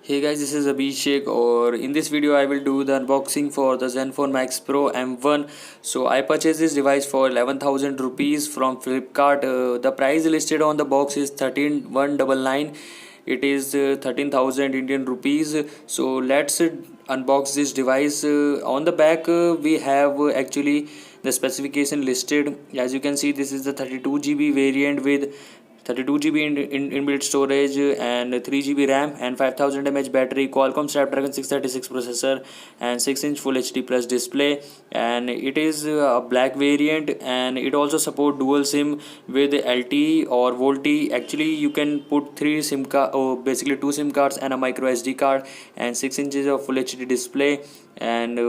Hey guys, this is Abhishek, or in this video I will do the unboxing for the Zenfone Max Pro M1. So I purchased this device for 11,000 rupees from Flipkart. The price listed on the box is 13,199. It is 13,000 Indian rupees. So let's unbox this device. On the back we have actually the specification listed. As you can see, this is the 32 GB variant with 32 GB inbuilt storage and 3 GB RAM and 5000 mAh battery, Qualcomm Snapdragon 636 processor and 6-inch Full HD Plus display, and it is a black variant, and it also support dual SIM with LTE or VoLTE. Actually you can put three SIM card or basically two SIM cards and a micro SD card, and 6 inches of Full HD display, and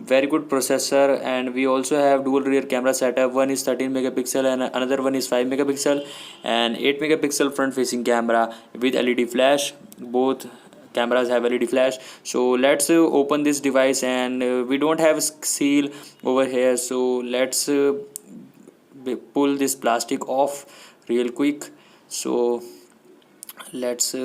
very good processor. And we also have dual rear camera setup. One is 13 megapixel and another one is 5 megapixel, and 8 megapixel front facing camera with LED flash. Both cameras have LED flash. So let's open this device, and we don't have seal over here, so let's pull this plastic off real quick. So let's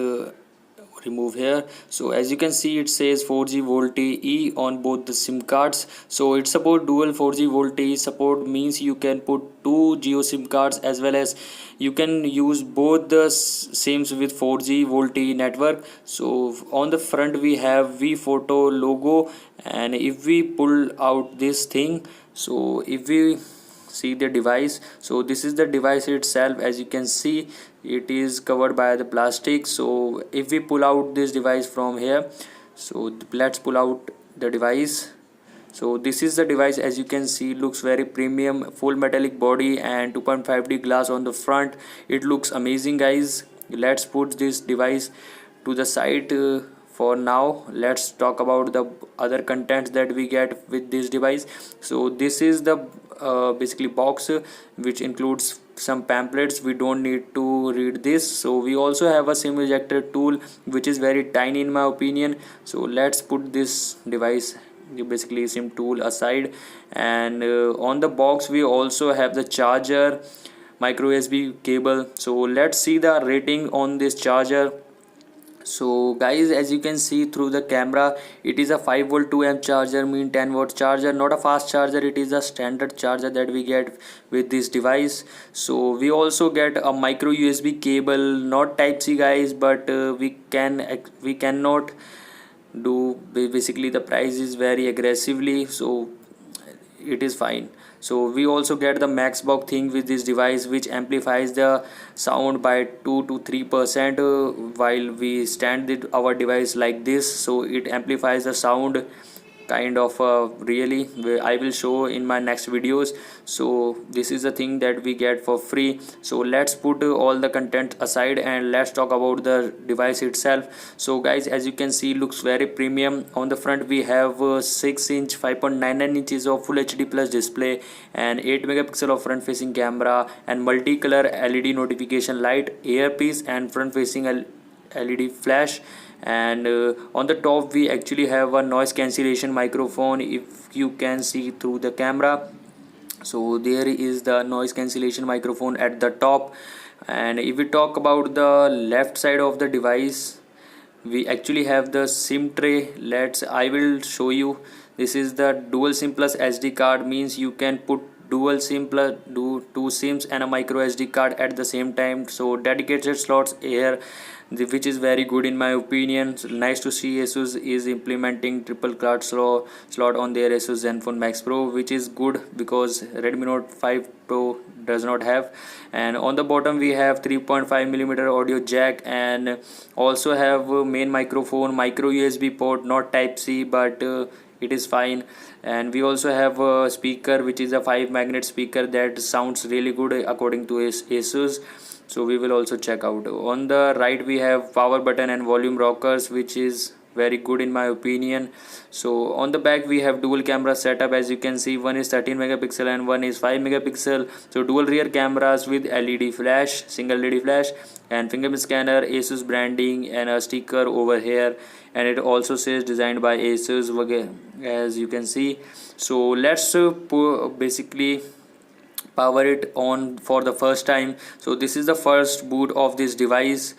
remove here. So as you can see, it says 4G VoLTE on both the SIM cards. So it support dual 4G VoLTE support, means you can put two Geo SIM cards, as well as you can use both the SIMs with 4G VoLTE network. So on the front we have vPhoto logo, and if we pull out this thing, so if we see the device, so this is the device itself. As you can see, it is covered by the plastic. So if we pull out this device from here, so let's pull out the device. So this is the device. As you can see, looks very premium, full metallic body and 2.5D glass on the front. It looks amazing, guys. Let's put this device to the side for now. Let's talk about the other contents that we get with this device. So this is the basically box, which includes some pamphlets. We don't need to read this. So we also have a SIM ejector tool, which is very tiny in my opinion. So let's put this device, basically SIM tool, aside. And on the box we also have the charger, micro USB cable. So let's see the rating on this charger. So guys, as you can see through the camera, it is a 5 volt 2 amp charger, mean 10 watt charger, not a fast charger. It is a standard charger that we get with this device. So we also get a micro USB cable, not type C, guys, but we cannot do, basically the price is very aggressively, so it is fine. So we also get the Maxbox thing with this device, which amplifies the sound by 2 to 3% while we stand our device like this. So it amplifies the sound kind of really. I will show in my next videos. So this is the thing that we get for free. So let's put all the content aside and let's talk about the device itself. So guys, as you can see, looks very premium. On the front we have 6-inch 5.99 inches of Full HD Plus display and 8 megapixel of front facing camera and multicolor LED notification light, earpiece and front facing LED flash. And on the top we actually have a noise cancellation microphone, if you can see through the camera. So there is the noise cancellation microphone at the top. And if we talk about the left side of the device, we actually have the SIM tray. I will show you. This is the dual SIM plus SD card, means you can put dual SIM plus two SIMs and a micro SD card at the same time. So dedicated slots here, which is very good in my opinion. So nice to see Asus is implementing triple card slot on their Asus Zenfone Max Pro, which is good because Redmi Note 5 Pro does not have. And on the bottom we have 3.5mm audio jack, and also have main microphone, micro USB port, not type C, but it is fine. And we also have a speaker, which is a 5 magnet speaker that sounds really good according to Asus. So we will also check out. On the right we have power button and volume rockers, which is very good in my opinion. So on the back we have dual camera setup. As you can see, one is 13 megapixel and one is 5 megapixel. So dual rear cameras with LED flash, single LED flash, and fingerprint scanner, Asus branding, and a sticker over here. And it also says designed by Asus, as you can see. So let's basically power it on for the first time. So this is the first boot of this device.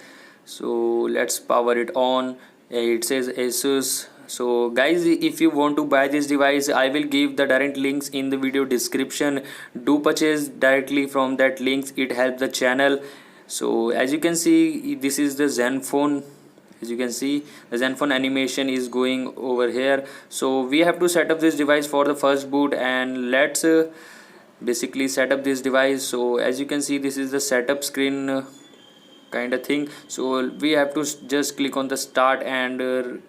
So let's power it on. It says Asus. So guys, if you want to buy this device, I will give the direct links in the video description. Do purchase directly from that links, it helps the channel. So as you can see, this is the Zenfone. As you can see, the Zenfone animation is going over here. So we have to set up this device for the first boot, and let's basically set up this device. So as you can see, this is the setup screen kind of thing. So we have to just click on the start and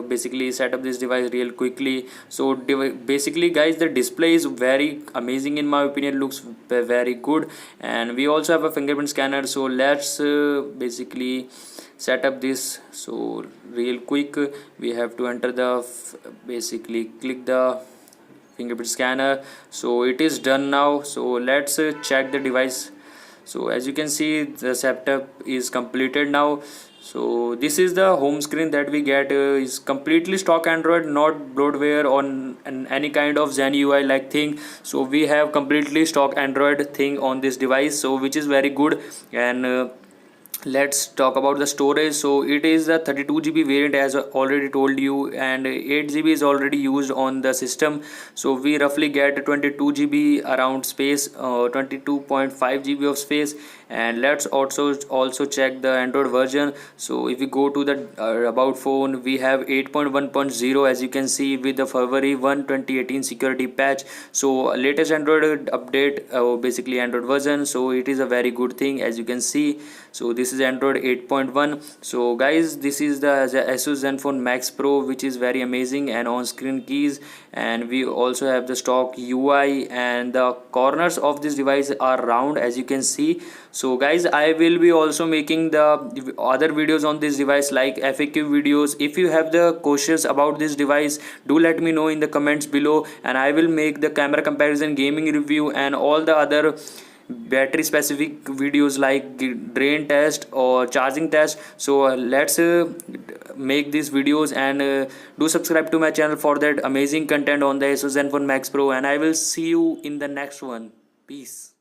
basically set up this device real quickly. So basically guys, the display is very amazing in my opinion, looks very good, and we also have a fingerprint scanner. So let's basically set up this. So real quick, we have to enter the basically click the fingerprint scanner. So it is done now. So let's check the device. So as you can see, the setup is completed now. So this is the home screen that we get, is completely stock Android, not bloatware on any kind of Zen UI like thing. So we have completely stock Android thing on this device, so which is very good. And let's talk about the storage. So it is a 32 GB variant, as I already told you, and 8 GB is already used on the system. So we roughly get 22 GB around space, 22.5 GB of space. And let's also check the Android version. So if we go to the about phone, we have 8.1.0, as you can see, with the February 1 2018 security patch. So latest Android update, basically Android version. So it is a very good thing, as you can see. So this is Android 8.1. So guys, this is the Asus Zenfone Max Pro, which is very amazing, and on-screen keys. And we also have the stock UI, and the corners of this device are round, as you can see. So guys, I will be also making the other videos on this device, like FAQ videos. If you have the questions about this device, do let me know in the comments below, and I will make the camera comparison, gaming review, and all the other battery specific videos like drain test or charging test. So let's make these videos, and do subscribe to my channel for that amazing content on the Asus Zenfone Max Pro, and I will see you in the next one. Peace.